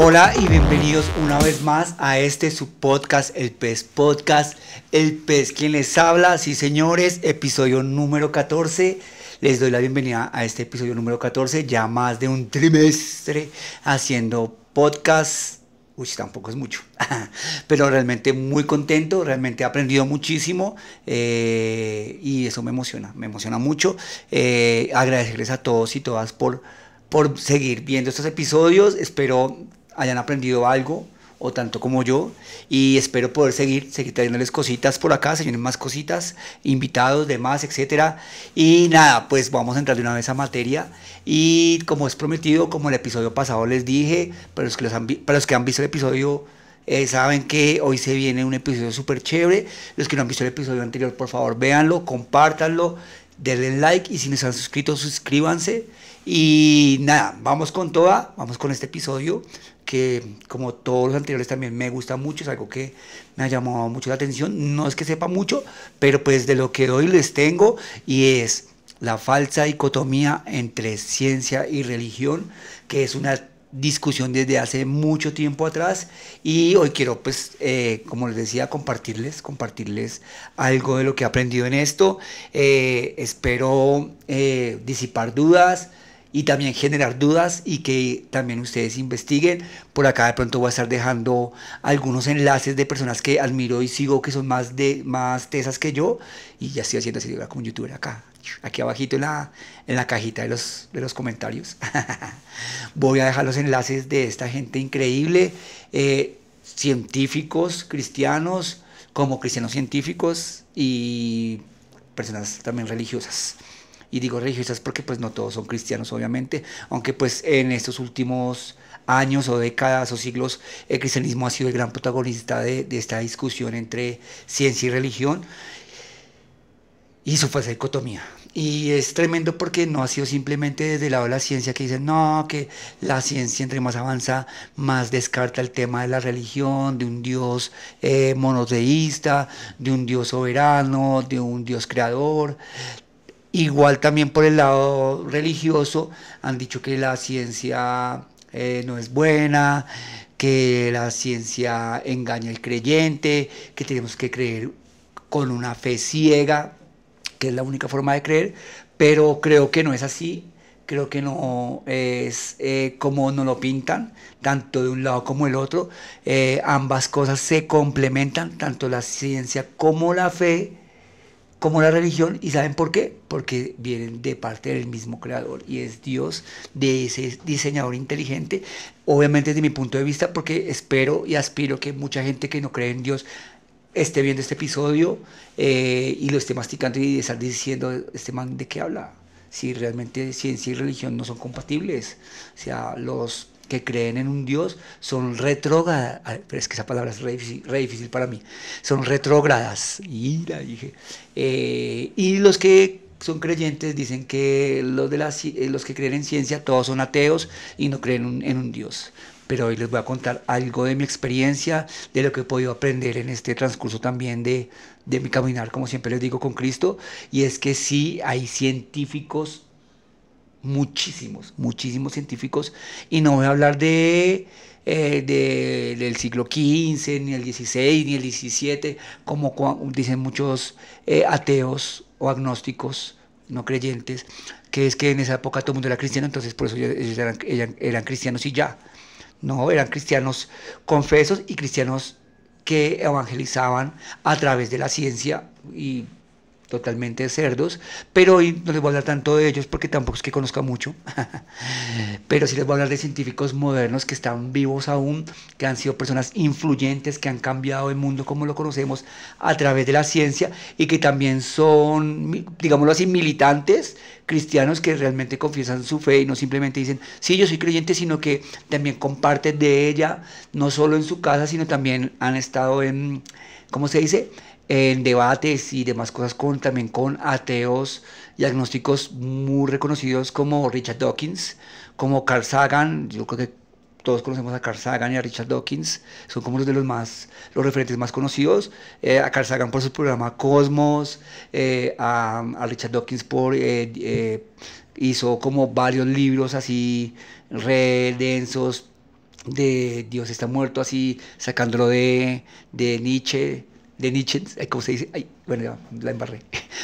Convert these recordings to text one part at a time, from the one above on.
Hola y bienvenidos una vez más a este su podcast, El Pez Podcast. El Pez quien les habla, sí señores, episodio número 14. Les doy la bienvenida a este episodio número 14, ya más de un trimestre haciendo podcast. Uy, tampoco es mucho, pero realmente muy contento, realmente he aprendido muchísimo y eso me emociona mucho. Agradecerles a todos y todas por seguir viendo estos episodios. Espero hayan aprendido algo o tanto como yo, y espero poder seguir trayéndoles cositas por acá, señores, más cositas, invitados, demás, etcétera. Y nada, pues vamos a entrar de una vez a materia. Y como es prometido, como el episodio pasado les dije, para los que han visto el episodio, saben que hoy se viene un episodio súper chévere. Los que no han visto el episodio anterior, por favor, véanlo, compártanlo, denle like, y si no se han suscrito, suscríbanse. Y nada, vamos con toda, vamos con este episodio que, como todos los anteriores, también me gusta mucho, es algo que me ha llamado mucho la atención. No es que sepa mucho, pero pues de lo que hoy les tengo, y es la falsa dicotomía entre ciencia y religión, que es una discusión desde hace mucho tiempo atrás. Y hoy quiero, pues, como les decía, compartirles algo de lo que he aprendido en esto. Espero disipar dudas y también generar dudas, y que también ustedes investiguen. Por acá de pronto voy a estar dejando algunos enlaces de personas que admiro y sigo, que son más tesas que yo, y ya estoy haciendo así como un youtuber acá, aquí abajito en la cajita de los comentarios. Voy a dejar los enlaces de esta gente increíble, científicos cristianos, como cristianos científicos, y personas también religiosas. Y digo religiosas porque pues no todos son cristianos, obviamente, aunque pues en estos últimos años o décadas o siglos el cristianismo ha sido el gran protagonista de esta discusión entre ciencia y religión, y su falsa dicotomía. Y es tremendo porque no ha sido simplemente desde el lado de la ciencia, que dicen, no, que la ciencia entre más avanza, más descarta el tema de la religión, de un Dios monoteísta, de un Dios soberano, de un Dios creador. Igual también por el lado religioso han dicho que la ciencia no es buena, que la ciencia engaña al creyente, que tenemos que creer con una fe ciega, que es la única forma de creer. Pero creo que no es así. Creo que no es como nos lo pintan, tanto de un lado como el otro. Ambas cosas se complementan, tanto la ciencia como la fe, como la religión. ¿Y saben por qué? Porque vienen de parte del mismo creador, y es Dios, de ese diseñador inteligente. Obviamente desde mi punto de vista, porque espero y aspiro que mucha gente que no cree en Dios esté viendo este episodio y lo esté masticando y estar diciendo, este man de qué habla, si realmente ciencia y religión no son compatibles. O sea, los que creen en un Dios son retrógradas, pero es que esa palabra es re difícil para mí, son retrógradas, y la dije. Y los que son creyentes dicen que los que creen en ciencia todos son ateos y no creen en un Dios. Pero hoy les voy a contar algo de mi experiencia, de lo que he podido aprender en este transcurso también de mi caminar, como siempre les digo, con Cristo. Y es que sí, hay científicos, muchísimos científicos, y no voy a hablar del siglo XV, ni el XVI, ni el XVII, como dicen muchos ateos o agnósticos no creyentes, que es que en esa época todo el mundo era cristiano, entonces por eso ellos eran cristianos y ya. No, eran cristianos confesos y cristianos que evangelizaban a través de la ciencia, y totalmente cerdos. Pero hoy no les voy a hablar tanto de ellos porque tampoco es que conozca mucho. Pero sí les voy a hablar de científicos modernos que están vivos aún, que han sido personas influyentes, que han cambiado el mundo como lo conocemos a través de la ciencia, y que también son, digámoslo así, militantes cristianos que realmente confiesan su fe y no simplemente dicen, sí, yo soy creyente, sino que también comparten de ella, no solo en su casa, sino también han estado en, ¿cómo se dice?, en debates y demás cosas también con ateos y agnósticos muy reconocidos, como Richard Dawkins, como Carl Sagan. Yo creo que todos conocemos a Carl Sagan y a Richard Dawkins, son como los referentes más conocidos. A Carl Sagan por su programa Cosmos, a Richard Dawkins hizo como varios libros así re densos, de Dios está muerto, así sacándolo de Nietzsche, ay, ¿cómo se dice? Ay, bueno, ya la embarré.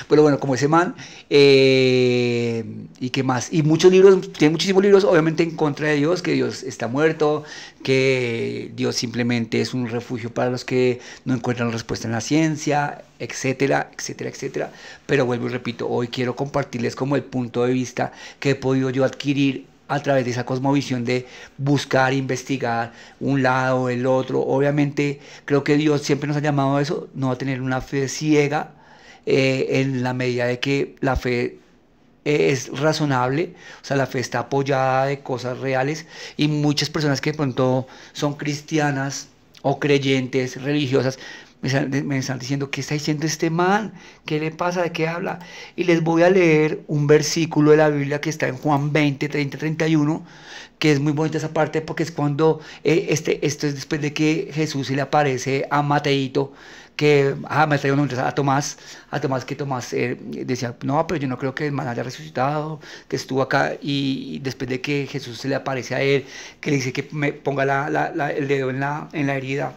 Pero bueno, como ese man, y qué más, y muchos libros, tiene muchísimos libros, obviamente en contra de Dios, que Dios está muerto, que Dios simplemente es un refugio para los que no encuentran respuesta en la ciencia, etcétera, etcétera, etcétera. Pero vuelvo y repito, hoy quiero compartirles como el punto de vista que he podido yo adquirir a través de esa cosmovisión de buscar, investigar un lado, el otro. Obviamente, creo que Dios siempre nos ha llamado a eso, no a tener una fe ciega, en la medida de que la fe es razonable, o sea, la fe está apoyada de cosas reales y muchas personas que de pronto son cristianas o creyentes, religiosas, me están diciendo, ¿qué está diciendo este man? ¿Qué le pasa? ¿De qué habla? Y les voy a leer un versículo de la Biblia que está en Juan 20, 30, 31, que es muy bonita esa parte porque es cuando, esto es después de que Jesús se le aparece a Mateito, que, Mateo no, a Tomás que Tomás decía, no, pero yo no creo que el man haya resucitado, que estuvo acá, y después de que Jesús se le aparece a él, que le dice que me ponga el dedo en la herida,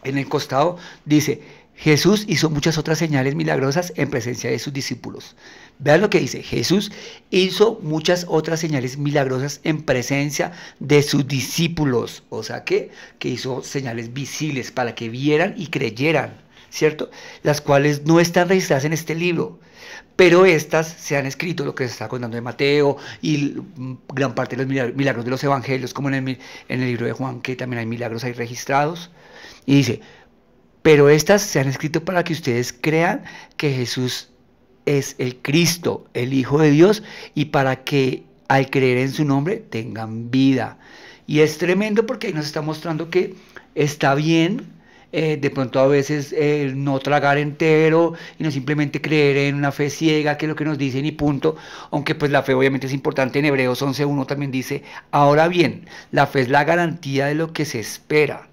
en el costado, dice, Jesús hizo muchas otras señales milagrosas en presencia de sus discípulos. Vean lo que dice, Jesús hizo muchas otras señales milagrosas en presencia de sus discípulos. O sea que hizo señales visibles para que vieran y creyeran, ¿cierto? Las cuales no están registradas en este libro. Pero estas se han escrito, lo que se está contando de Mateo y gran parte de los milagros de los evangelios, como en el libro de Juan, que también hay milagros ahí registrados. Y dice, pero estas se han escrito para que ustedes crean que Jesús es el Cristo, el Hijo de Dios, y para que al creer en su nombre tengan vida. Y es tremendo porque ahí nos está mostrando que está bien, de pronto a veces no tragar entero y no simplemente creer en una fe ciega, que es lo que nos dicen y punto, aunque pues la fe obviamente es importante. En Hebreos 11:1 también dice, ahora bien, la fe es la garantía de lo que se espera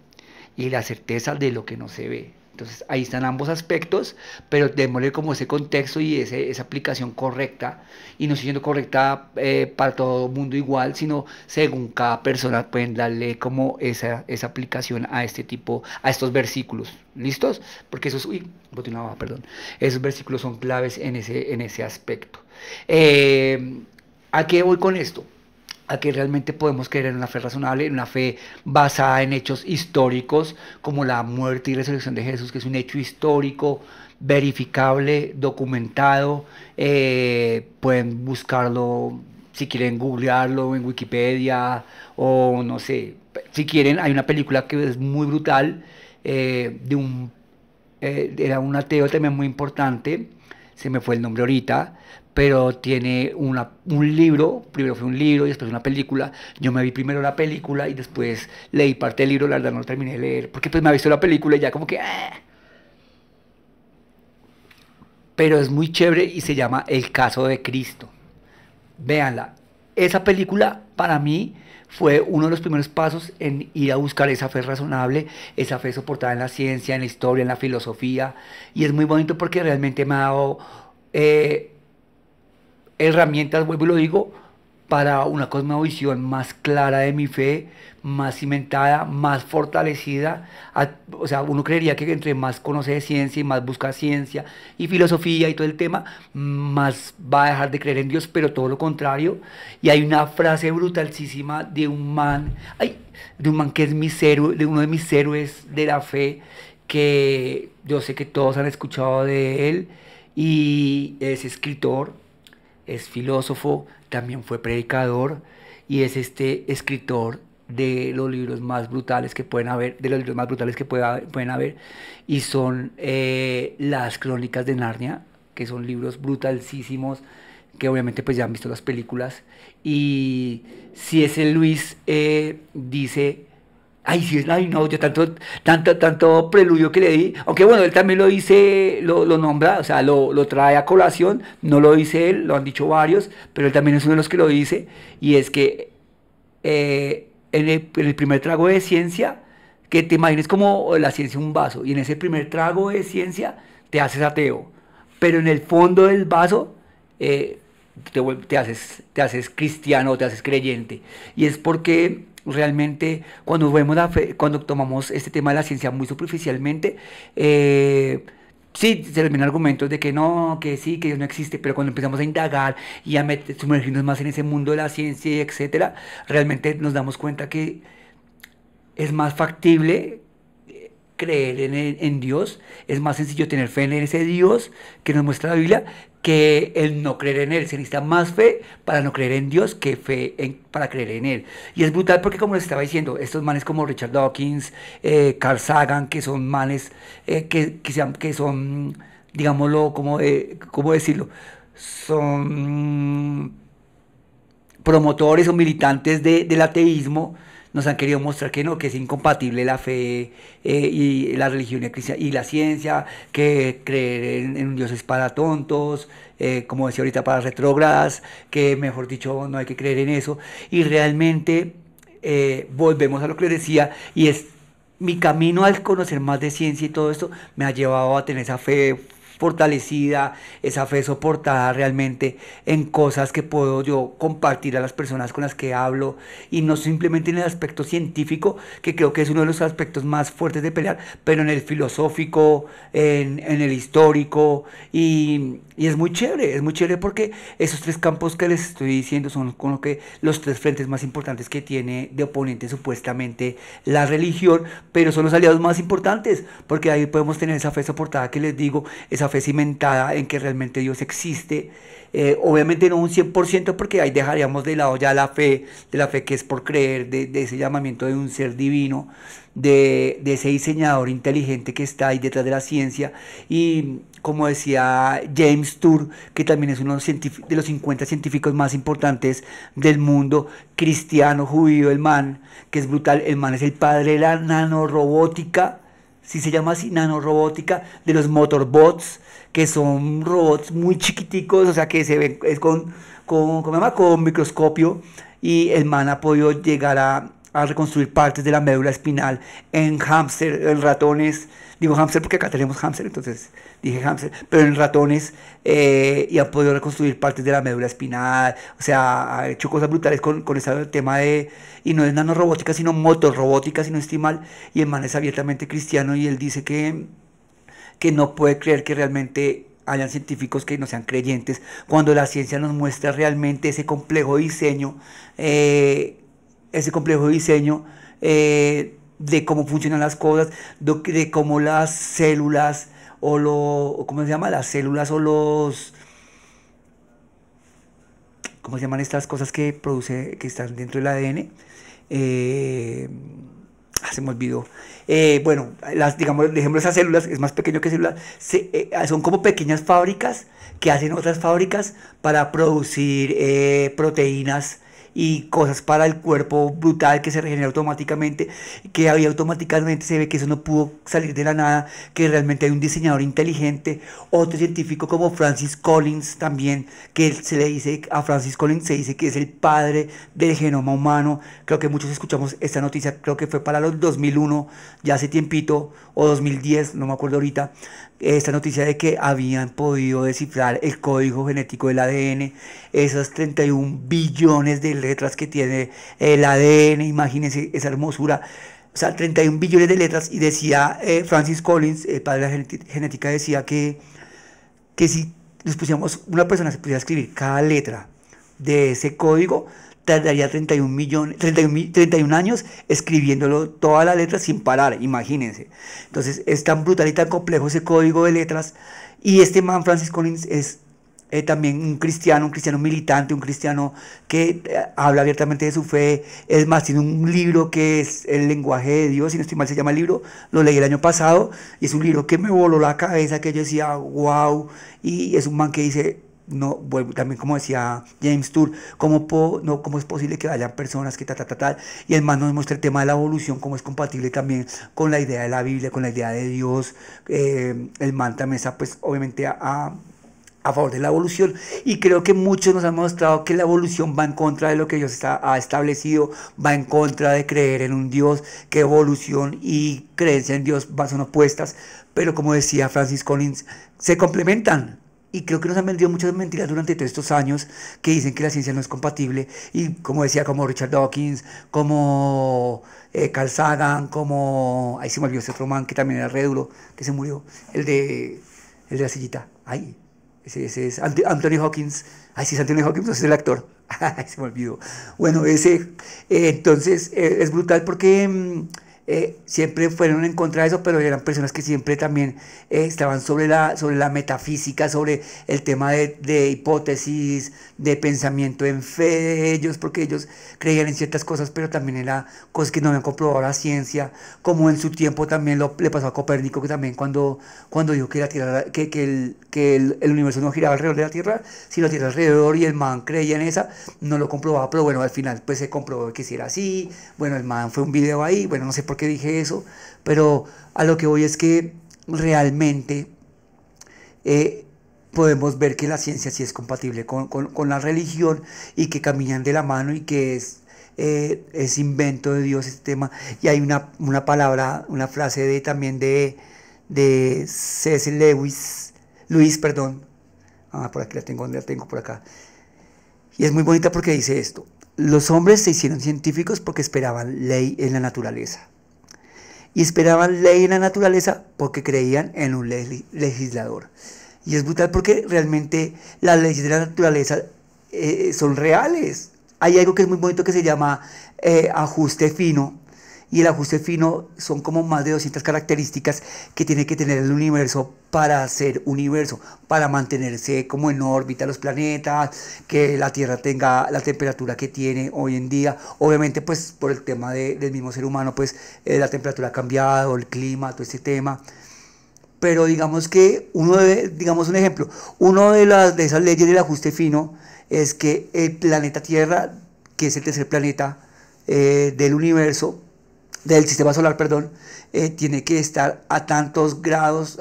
y la certeza de lo que no se ve. Entonces ahí están ambos aspectos, pero démosle como ese contexto y esa aplicación correcta, y no siendo correcta para todo el mundo igual, sino según cada persona pueden darle como esa aplicación a este tipo, a estos versículos. ¿Listos? Porque esos, boté una baja, perdón, esos versículos son claves en ese aspecto. ¿A qué voy con esto? A que realmente podemos creer en una fe razonable, en una fe basada en hechos históricos, como la muerte y resurrección de Jesús, que es un hecho histórico, verificable, documentado. Pueden buscarlo, si quieren googlearlo en Wikipedia, o no sé, si quieren, hay una película que es muy brutal, era un ateo también muy importante, se me fue el nombre ahorita, pero tiene un libro, primero fue un libro y después una película. Yo me vi primero la película y después leí parte del libro, la verdad no lo terminé de leer, porque pues me había visto la película y ya como que... Pero es muy chévere y se llama El caso de Cristo. Véanla. Esa película para mí fue uno de los primeros pasos en ir a buscar esa fe razonable, esa fe soportada en la ciencia, en la historia, en la filosofía. Y es muy bonito porque realmente me ha dado herramientas, vuelvo y lo digo, para una cosmovisión más clara de mi fe, más cimentada, más fortalecida. O sea, uno creería que entre más conoce de ciencia y más busca ciencia y filosofía y todo el tema, más va a dejar de creer en Dios, pero todo lo contrario. Y hay una frase brutalísima de un man, de un man que es de uno de mis héroes de la fe, que yo sé que todos han escuchado de él, y es escritor, es filósofo, también fue predicador, y es este escritor de los libros más brutales que pueden haber, de los libros más brutales que pueden haber, y son las Crónicas de Narnia, que son libros brutalísimos, que obviamente pues ya han visto las películas. Y si ese Luis dice... Ay, sí, ay, no, yo tanto preludio que le di, aunque bueno, él también lo dice, lo nombra, o sea, lo trae a colación, no lo dice él, lo han dicho varios, pero él también es uno de los que lo dice, y es que en el primer trago de ciencia, que te imagines como la ciencia un vaso, y en ese primer trago de ciencia te haces ateo, pero en el fondo del vaso te haces cristiano, te haces creyente. Y es porque realmente cuando vemos la fe, cuando tomamos este tema de la ciencia muy superficialmente, sí, se terminan argumentos de que no, que sí, que Dios no existe, pero cuando empezamos a indagar y a sumergirnos más en ese mundo de la ciencia, y etcétera, realmente nos damos cuenta que es más factible creer en Dios, es más sencillo tener fe en ese Dios que nos muestra la Biblia que el no creer en Él. Se necesita más fe para no creer en Dios que para creer en Él. Y es brutal porque, como les estaba diciendo, estos manes como Richard Dawkins, Carl Sagan, que son manes que son, digámoslo, ¿cómo decirlo? Son promotores o militantes del ateísmo, nos han querido mostrar que no, que es incompatible la fe y la religión y la ciencia, que creer en un Dios es para tontos, como decía ahorita, para retrógradas, que mejor dicho no hay que creer en eso. Y realmente volvemos a lo que les decía, y es mi camino al conocer más de ciencia y todo esto me ha llevado a tener esa fe fortalecida, esa fe soportada realmente en cosas que puedo yo compartir a las personas con las que hablo, y no simplemente en el aspecto científico, que creo que es uno de los aspectos más fuertes de pelear, pero en el filosófico, en el histórico, y es muy chévere porque esos tres campos que les estoy diciendo son como que los tres frentes más importantes que tiene de oponente supuestamente la religión, pero son los aliados más importantes, porque ahí podemos tener esa fe soportada que les digo, esa fe cimentada en que realmente Dios existe. Obviamente no un 100% porque ahí dejaríamos de lado ya de la fe que es por creer, de ese llamamiento de un ser divino, de ese diseñador inteligente que está ahí detrás de la ciencia. Y como decía James Tour, que también es uno de los 50 científicos más importantes del mundo, cristiano, judío, el man, que es brutal, el man es el padre de la nanorobótica, si se llama así, nanorobótica, de los motorbots, que son robots muy chiquiticos, o sea que se ven es ¿cómo se llama? Con microscopio, y el man ha podido llegar a reconstruir partes de la médula espinal en hámster, en ratones, digo hámster porque acá tenemos hámster, entonces dije hámster, pero en ratones, y ha podido reconstruir partes de la médula espinal, o sea, ha hecho cosas brutales con ese tema de, y no es nanorobótica, sino motorrobótica, si no estoy mal, y el man es abiertamente cristiano, y él dice que no puede creer que realmente hayan científicos que no sean creyentes, cuando la ciencia nos muestra realmente ese complejo diseño de cómo funcionan las cosas, de cómo las células ¿cómo se llama? Las células o ¿cómo se llaman estas cosas que están dentro del ADN? Se me olvidó. Bueno, digamos, dejemos esas células, es más pequeño que células, son como pequeñas fábricas que hacen otras fábricas para producir proteínas y cosas para el cuerpo brutal que se regenera automáticamente, que ahí automáticamente se ve que eso no pudo salir de la nada, que realmente hay un diseñador inteligente, otro científico como Francis Collins también, que se le dice, a Francis Collins se dice que es el padre del genoma humano. Creo que muchos escuchamos esta noticia, creo que fue para los 2001, ya hace tiempito, o 2010, no me acuerdo ahorita, esta noticia de que habían podido descifrar el código genético del ADN, esas 31 billones de letras que tiene el ADN, imagínense esa hermosura, o sea, 31 billones de letras, y decía Francis Collins, el padre de la genética, decía que si nos pusiéramos, una persona se pudiera escribir cada letra de ese código, tardaría 31 años escribiéndolo todas las letras sin parar, imagínense. Entonces es tan brutal y tan complejo ese código de letras. Y este man Francis Collins es también un cristiano militante, un cristiano que habla abiertamente de su fe. Es más, tiene un libro que es El lenguaje de Dios, si no estoy mal se llama el libro, lo leí el año pasado, y es un libro que me voló la cabeza, que yo decía, wow, y es un man que dice, no, bueno, también como decía James Tour, ¿cómo es posible que hayan personas que tal? Y el man nos muestra el tema de la evolución, cómo es compatible también con la idea de la Biblia, con la idea de Dios. El man también está, pues, obviamente a favor de la evolución, y creo que muchos nos han mostrado que la evolución va en contra de lo que Dios ha establecido, va en contra de creer en un Dios, que evolución y creencia en Dios son opuestas, pero como decía Francis Collins, se complementan. y creo que nos han vendido muchas mentiras durante todos estos años que dicen que la ciencia no es compatible. Y como decía, como Richard Dawkins, como Carl Sagan, como... Ahí se me olvidó ese otro man que también era re duro, que se murió. El de la sillita. Ay, ese es Anthony Hawkins. Ay, sí, es Anthony Hawkins, ese es el actor. Ay, se me olvidó. Bueno, entonces, es brutal porque... siempre fueron en contra de eso, pero eran personas que siempre también estaban sobre la metafísica, sobre el tema de hipótesis, de pensamiento en fe de ellos, porque ellos creían en ciertas cosas, pero también era cosas que no habían comprobado la ciencia, como en su tiempo también le pasó a Copérnico, que también cuando dijo que la Tierra, que el universo no giraba alrededor de la Tierra, sino la Tierra alrededor, y el man creía en esa, no lo comprobaba, pero bueno, al final pues se comprobó que sí era así. Bueno, el man fue un video ahí, bueno, no sé por qué dije eso, pero a lo que voy es que realmente eh, podemos ver que la ciencia sí es compatible con la religión, y que caminan de la mano, y que es invento de Dios este tema. Y hay una palabra, una frase también de C.S. Luis, perdón. Por aquí la tengo por acá. Y es muy bonita porque dice esto: los hombres se hicieron científicos porque esperaban ley en la naturaleza. Y esperaban ley en la naturaleza porque creían en un legislador. Y es brutal porque realmente las leyes de la naturaleza son reales. Hay algo que es muy bonito que se llama ajuste fino. Y el ajuste fino son como más de 200 características que tiene que tener el universo para ser universo, para mantenerse como en órbita los planetas, que la Tierra tenga la temperatura que tiene hoy en día. Obviamente pues por el tema del mismo ser humano, pues la temperatura ha cambiado, el clima, todo este tema. Pero digamos que digamos un ejemplo, de esas leyes del ajuste fino es que el planeta Tierra, que es el tercer planeta del universo, del sistema solar, perdón, tiene que estar a tantos grados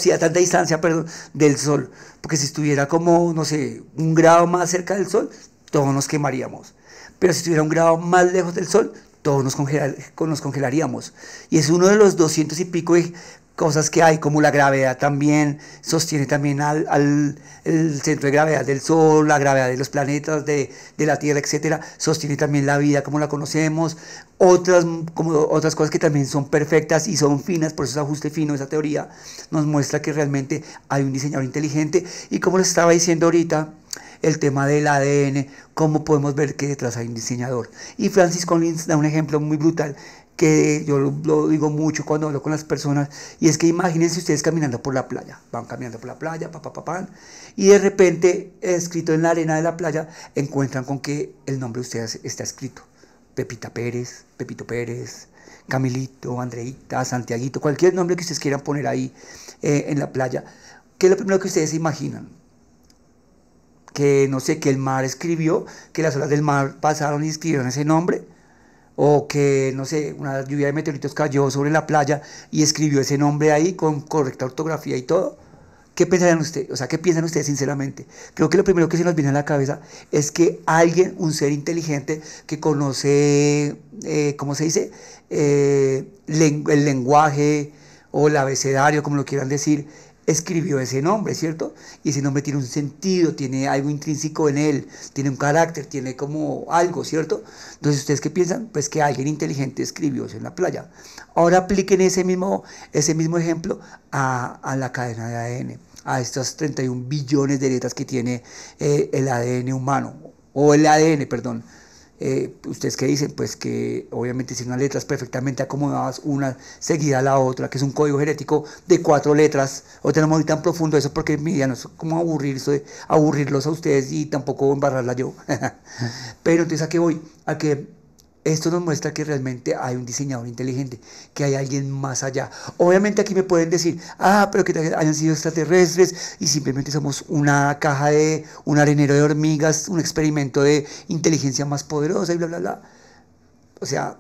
y a tanta distancia, perdón, del Sol, porque si estuviera como, no sé, un grado más cerca del Sol, todos nos quemaríamos, pero si estuviera un grado más lejos del Sol, todos nos congelaríamos. Y es uno de los 200 y pico de cosas que hay, como la gravedad también sostiene también el centro de gravedad del Sol, la gravedad de los planetas, de la Tierra, etcétera, sostiene también la vida como la conocemos. Otras cosas que también son perfectas y son finas, por eso es ajuste fino. Esa teoría nos muestra que realmente hay un diseñador inteligente, y como les estaba diciendo ahorita, el tema del ADN, cómo podemos ver que detrás hay un diseñador. Y Francis Collins da un ejemplo muy brutal, que yo lo digo mucho cuando hablo con las personas, y es que imagínense ustedes caminando por la playa, van caminando por la playa, y de repente, escrito en la arena de la playa, encuentran con que el nombre de ustedes está escrito: Pepita Pérez, Pepito Pérez, Camilito, Andreita, Santiaguito, cualquier nombre que ustedes quieran poner ahí en la playa. ¿Qué es lo primero que ustedes se imaginan? Que no sé, que el mar escribió, que las olas del mar pasaron y escribieron ese nombre, o que, no sé, una lluvia de meteoritos cayó sobre la playa y escribió ese nombre ahí con correcta ortografía y todo. ¿Qué pensarían ustedes? O sea, ¿qué piensan ustedes sinceramente? Creo que lo primero que se nos viene a la cabeza es que alguien, un ser inteligente que conoce, ¿cómo se dice? El lenguaje o el abecedario, como lo quieran decir, escribió ese nombre, ¿cierto? Y ese nombre tiene un sentido, tiene algo intrínseco en él, tiene un carácter, tiene como algo, ¿cierto? Entonces, ¿ustedes qué piensan? Pues que alguien inteligente escribió eso en la playa. Ahora apliquen ese mismo ejemplo a la cadena de ADN, a estos 31 billones de letras que tiene el ADN humano, o el ADN, perdón. ¿Ustedes qué dicen? Pues que obviamente si unas letras perfectamente acomodadas, una seguida a la otra, que es un código genético de 4 letras, o tenemos muy tan profundo eso, porque mira, no es como aburrirlos a ustedes y tampoco embarrarla yo. Pero entonces, ¿a qué voy? A que esto nos muestra que realmente hay un diseñador inteligente, que hay alguien más allá. Obviamente aquí me pueden decir, pero que hayan sido extraterrestres y simplemente somos una caja un arenero de hormigas, un experimento de inteligencia más poderosa y bla, bla, bla. O sea,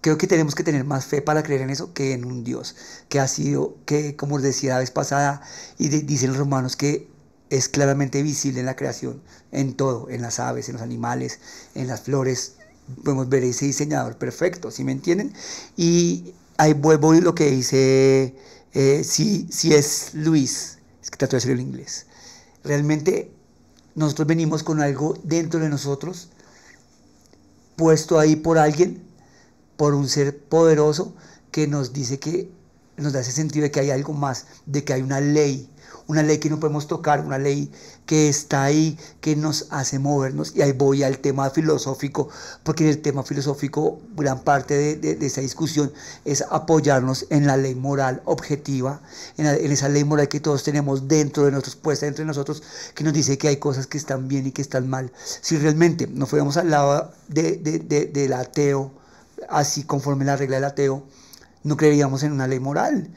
creo que tenemos que tener más fe para creer en eso que en un Dios, que como les decía la vez pasada, y dicen los romanos que es claramente visible en la creación, en todo, en las aves, en los animales, en las flores. Podemos ver ese diseñador perfecto, ¿sí me entienden? Y ahí vuelvo a lo que dice, si es Luis, es que trato de decirlo en inglés. Realmente nosotros venimos con algo dentro de nosotros, puesto ahí por alguien, por un ser poderoso que nos dice que nos da ese sentido de que hay algo más, de que hay una ley que no podemos tocar, una ley que está ahí, que nos hace movernos. Y ahí voy al tema filosófico, porque en el tema filosófico gran parte de esa discusión es apoyarnos en la ley moral objetiva, en esa ley moral que todos tenemos dentro de nosotros, puesta dentro de nosotros, que nos dice que hay cosas que están bien y que están mal. Si realmente nos fuéramos al lado del ateo, así conforme la regla del ateo, no creeríamos en una ley moral.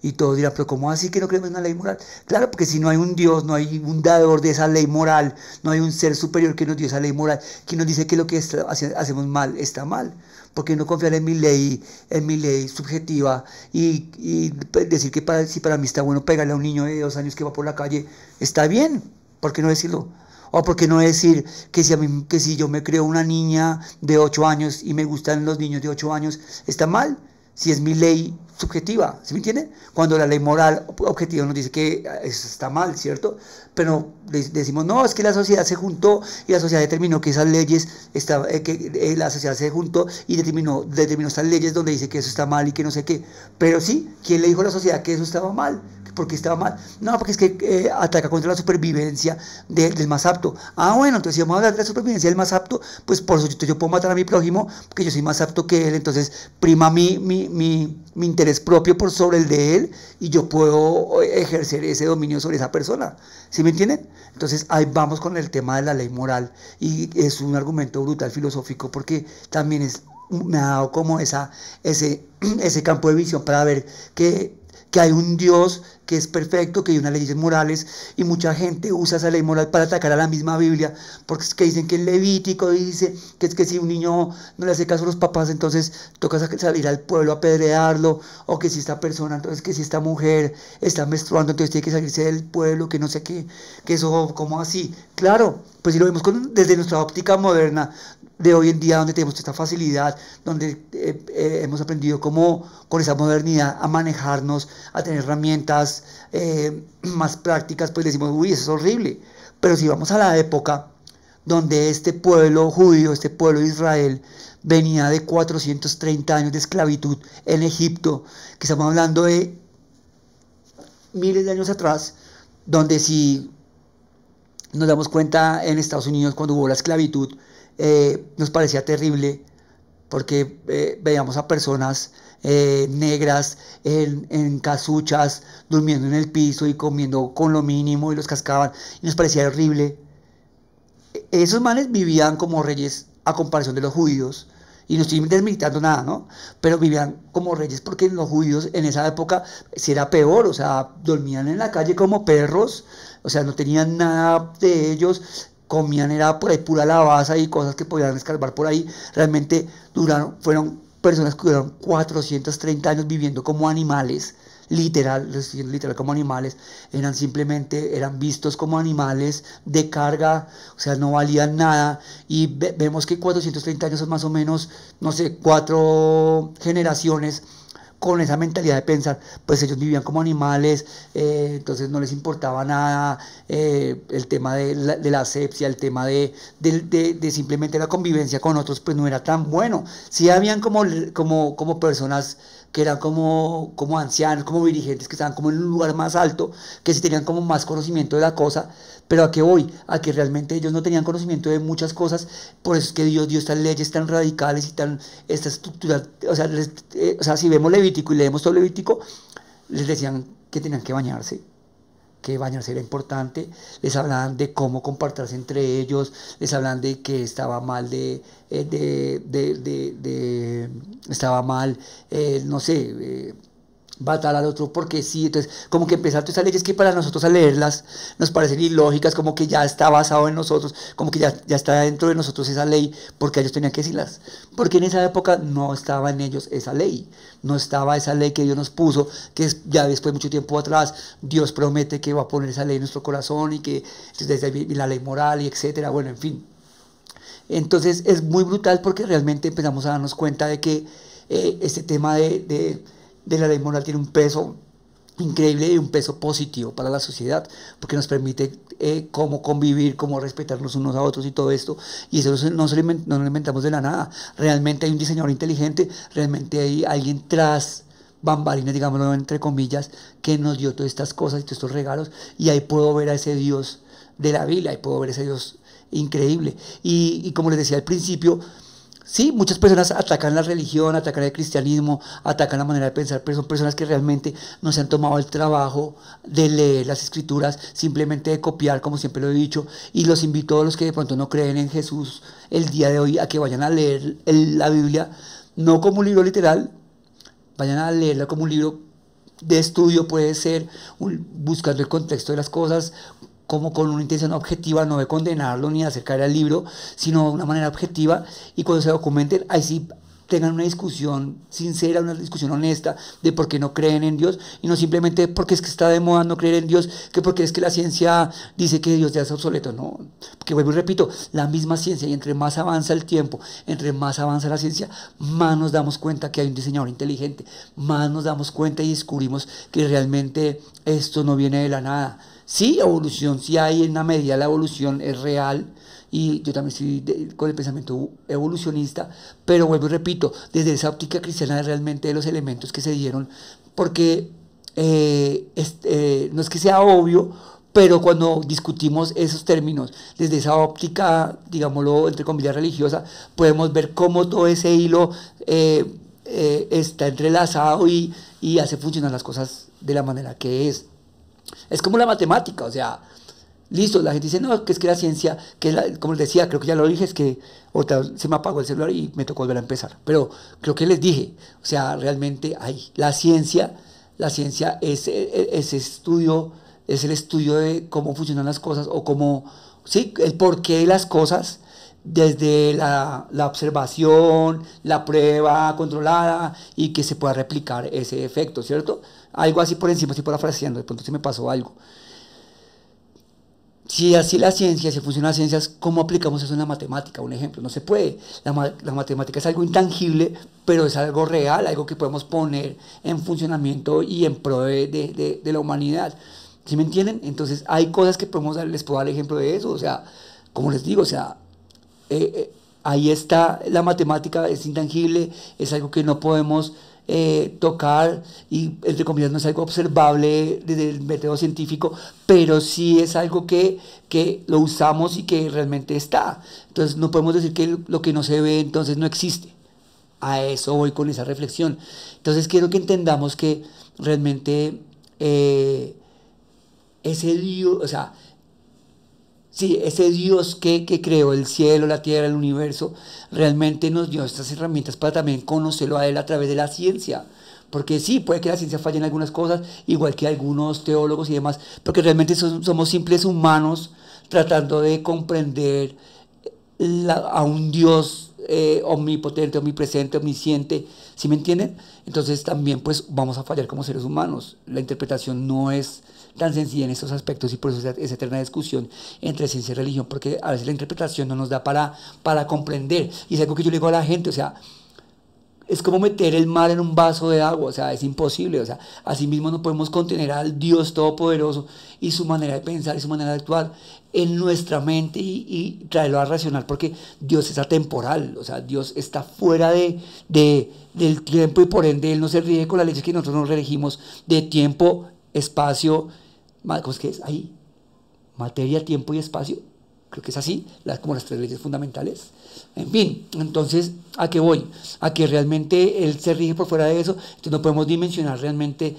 Y todos dirán, pero ¿cómo así que no creemos en una ley moral? Claro, porque si no hay un Dios, no hay un dador de esa ley moral, no hay un ser superior que nos dio esa ley moral, que nos dice que lo que hacemos mal está mal. ¿Por qué no confiar en mi ley subjetiva y decir que si para mí está bueno pegarle a un niño de 2 años que va por la calle, está bien? ¿Por qué no decirlo? O por qué no decir que si yo me creo una niña de 8 años y me gustan los niños de 8 años, está mal, si es mi ley subjetiva, ¿sí me entiende? Cuando la ley moral objetiva nos dice que eso está mal, ¿cierto? Pero decimos, no, es que la sociedad se juntó y la sociedad determinó que esas leyes, la sociedad se juntó y determinó estas leyes donde dice que eso está mal y que no sé qué. Pero sí, ¿quién le dijo a la sociedad que eso estaba mal? ¿Por qué estaba mal? No, porque es que ataca contra la supervivencia del más apto. Ah, bueno, entonces si vamos a hablar de la supervivencia del más apto, pues por eso yo puedo matar a mi prójimo porque yo soy más apto que él, entonces prima mi interés propio por sobre el de él y yo puedo ejercer ese dominio sobre esa persona. ¿Sí me entienden? Entonces ahí vamos con el tema de la ley moral y es un argumento brutal filosófico porque también me ha dado como ese campo de visión para ver que hay un Dios que es perfecto, que hay unas leyes morales y mucha gente usa esa ley moral para atacar a la misma Biblia, porque es que dicen que el Levítico dice que es que si un niño no le hace caso a los papás, entonces toca salir al pueblo a apedrearlo, o que si esta persona, entonces que si esta mujer está menstruando, entonces tiene que salirse del pueblo, que no sé qué, que eso, ¿cómo así? Claro, pues si lo vemos desde nuestra óptica moderna, de hoy en día, donde tenemos esta facilidad, donde hemos aprendido cómo con esa modernidad a manejarnos, a tener herramientas más prácticas, pues decimos, uy, eso es horrible. Pero si vamos a la época donde este pueblo judío, este pueblo de Israel, venía de 430 años de esclavitud en Egipto, que estamos hablando de miles de años atrás, donde si nos damos cuenta en Estados Unidos cuando hubo la esclavitud, nos parecía terrible porque veíamos a personas negras en casuchas, durmiendo en el piso y comiendo con lo mínimo y los cascaban y nos parecía horrible. Esos manes vivían como reyes a comparación de los judíos. Y no estoy desmilitando nada, ¿no? Pero vivían como reyes porque los judíos en esa época sí era peor, o sea, dormían en la calle como perros, o sea, no tenían nada de ellos, comían era por ahí pura lavaza y cosas que podían escarbar por ahí. Realmente fueron personas que duraron 430 años viviendo como animales, literal como animales, eran vistos como animales de carga, o sea, no valían nada, y vemos que 430 años son más o menos, no sé, 4 generaciones con esa mentalidad de pensar, pues ellos vivían como animales, entonces no les importaba nada, el tema de la asepsia, el tema de simplemente la convivencia con otros, pues no era tan bueno. Sí habían como personas que eran como ancianos, como dirigentes, que estaban como en un lugar más alto, que sí tenían como más conocimiento de la cosa, pero ¿a qué voy? A que realmente ellos no tenían conocimiento de muchas cosas, por eso es que Dios dio estas leyes tan radicales y esta estructura, o sea, si vemos Levítico y leemos todo Levítico, les decían que tenían que bañarse era importante, les hablaban de cómo compartirse entre ellos, les hablaban de que estaba mal estaba mal, no sé, matar al otro porque sí. Entonces como que empezar todas esas leyes que para nosotros al leerlas nos parecen ilógicas, como que ya está basado en nosotros, como que ya está dentro de nosotros esa ley, porque ellos tenían que decirlas, porque en esa época no estaba en ellos esa ley, no estaba esa ley que Dios nos puso, ya después mucho tiempo atrás Dios promete que va a poner esa ley en nuestro corazón y que desde la ley moral y etcétera, bueno, en fin. Entonces es muy brutal porque realmente empezamos a darnos cuenta de que este tema de la ley moral tiene un peso increíble y un peso positivo para la sociedad, porque nos permite cómo convivir, cómo respetarnos unos a otros y todo esto, y eso no lo inventamos de la nada, realmente hay un diseñador inteligente, realmente hay alguien tras bambalinas, digámoslo entre comillas, que nos dio todas estas cosas y todos estos regalos, y ahí puedo ver a ese Dios de la Biblia, ahí puedo ver a ese Dios increíble, y como les decía al principio, sí, muchas personas atacan la religión, atacan el cristianismo, atacan la manera de pensar, pero son personas que realmente no se han tomado el trabajo de leer las escrituras, simplemente de copiar, como siempre lo he dicho, y los invito a los que de pronto no creen en Jesús el día de hoy a que vayan a leer la Biblia, no como un libro literal, vayan a leerla como un libro de estudio, puede ser, buscando el contexto de las cosas, como con una intención objetiva, no de condenarlo ni de hacer caer al libro, sino de una manera objetiva, y cuando se documenten, ahí sí tengan una discusión sincera, una discusión honesta de por qué no creen en Dios, y no simplemente porque es que está de moda no creer en Dios, que porque es que la ciencia dice que Dios ya es obsoleto, no, porque vuelvo y repito, la misma ciencia, y entre más avanza el tiempo, entre más avanza la ciencia, más nos damos cuenta que hay un diseñador inteligente, más nos damos cuenta y descubrimos que realmente esto no viene de la nada. Sí, evolución, sí hay en una medida, la evolución es real, y yo también estoy con el pensamiento evolucionista, pero vuelvo y repito, desde esa óptica cristiana realmente de los elementos que se dieron, porque no es que sea obvio, pero cuando discutimos esos términos desde esa óptica, digámoslo, entre comillas religiosa, podemos ver cómo todo ese hilo está entrelazado y hace funcionar las cosas de la manera que es. Es como la matemática, o sea, listo, la gente dice, no, que es que la ciencia, como les decía, creo que ya lo dije, es que otra se me apagó el celular y me tocó volver a empezar, pero creo que les dije, o sea, realmente hay, la ciencia es estudio, es el estudio de cómo funcionan las cosas, o cómo, sí, el porqué de las cosas, desde la observación, la prueba controlada, y que se pueda replicar ese efecto, ¿cierto? Algo así por encima, estoy parafraseando, de pronto se me pasó algo. Si así la ciencia, si funciona la ciencia, ¿cómo aplicamos eso en la matemática? Un ejemplo, no se puede. La matemática es algo intangible, pero es algo real, algo que podemos poner en funcionamiento y en pro de la humanidad. ¿Sí me entienden? Entonces hay cosas que podemos dar, les puedo dar ejemplo de eso, o sea, como les digo, o sea, ahí está la matemática, es intangible, es algo que no podemos tocar, y entre comillas no es algo observable desde el método científico, pero sí es algo que lo usamos y que realmente está. Entonces no podemos decir que lo que no se ve entonces no existe. A eso voy con esa reflexión. Entonces quiero que entendamos que realmente ese Dios, o sea, sí, ese Dios que creó el cielo, la tierra, el universo, realmente nos dio estas herramientas para también conocerlo a Él a través de la ciencia. Porque sí, puede que la ciencia falle en algunas cosas, igual que algunos teólogos y demás, porque realmente somos simples humanos tratando de comprender a un Dios omnipotente, omnipresente, omnisciente, ¿sí me entienden? Entonces también pues vamos a fallar como seres humanos. La interpretación no es tan sencilla en estos aspectos, y por eso esa eterna discusión entre ciencia y religión, porque a veces la interpretación no nos da para comprender, y es algo que yo le digo a la gente, o sea, es como meter el mar en un vaso de agua, o sea, es imposible, o sea, así mismo no podemos contener al Dios Todopoderoso y su manera de pensar y su manera de actuar en nuestra mente y traerlo a racional, porque Dios es atemporal, o sea, Dios está fuera del tiempo, y por ende Él no se ríe con la leche que nosotros nos religimos de tiempo, espacio, ¿cómo es que es? Ahí, materia, tiempo y espacio, creo que es así, como las tres leyes fundamentales. En fin, entonces, ¿a qué voy? A que realmente Él se rige por fuera de eso, entonces no podemos dimensionar realmente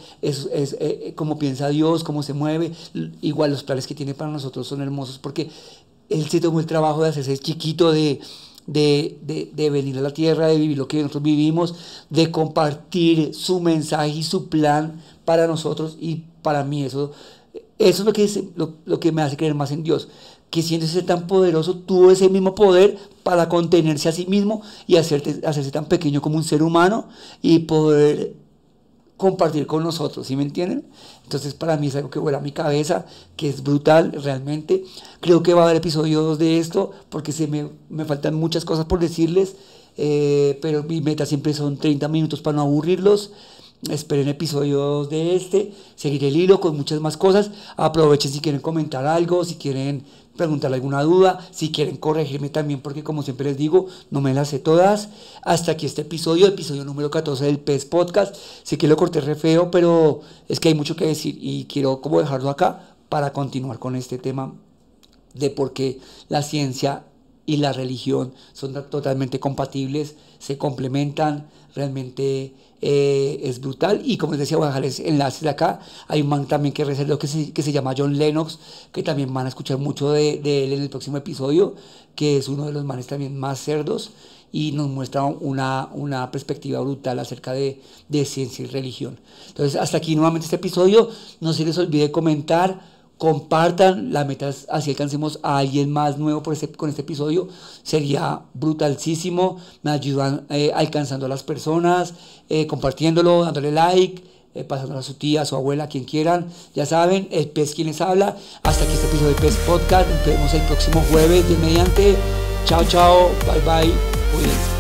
cómo piensa Dios, cómo se mueve. Igual los planes que tiene para nosotros son hermosos, porque Él se tomó el trabajo de hacerse chiquito, de venir a la tierra, de vivir lo que nosotros vivimos, de compartir su mensaje y su plan para nosotros, y para mí eso es lo que me hace creer más en Dios, que siendo ese tan poderoso, tuvo ese mismo poder para contenerse a sí mismo y hacerse tan pequeño como un ser humano, y poder compartir con nosotros, ¿sí me entienden? Entonces para mí es algo que vuela a mi cabeza, que es brutal realmente. Creo que va a haber episodios de esto, porque me faltan muchas cosas por decirles, pero mi meta siempre son 30 minutos para no aburrirlos. esperen episodios de seguir el hilo con muchas más cosas. Aprovechen si quieren comentar algo, si quieren preguntar alguna duda, si quieren corregirme también, porque como siempre les digo, no me las sé todas. Hasta aquí este episodio número 14 del PES Podcast. Sé que lo corté re feo, pero es que hay mucho que decir y quiero como dejarlo acá para continuar con este tema de por qué la ciencia y la religión son totalmente compatibles, se complementan, realmente es brutal. Y como les decía, voy a dejarles enlaces de acá. Hay un man también que reservó que se llama John Lennox, que también van a escuchar mucho de él en el próximo episodio, que es uno de los manes también más cerdos y nos muestra una perspectiva brutal acerca de ciencia y religión. Entonces, hasta aquí nuevamente este episodio. No se les olvide comentar, compartan, la meta es así alcancemos a alguien más nuevo con este episodio, sería brutalísimo, me ayudan alcanzando a las personas, compartiéndolo, dándole like, pasándolo a su tía, a su abuela, a quien quieran, ya saben, el PES quien les habla. Hasta aquí este episodio del PES Podcast, nos vemos el próximo jueves, Dios mediante, chao, bye, cuídense.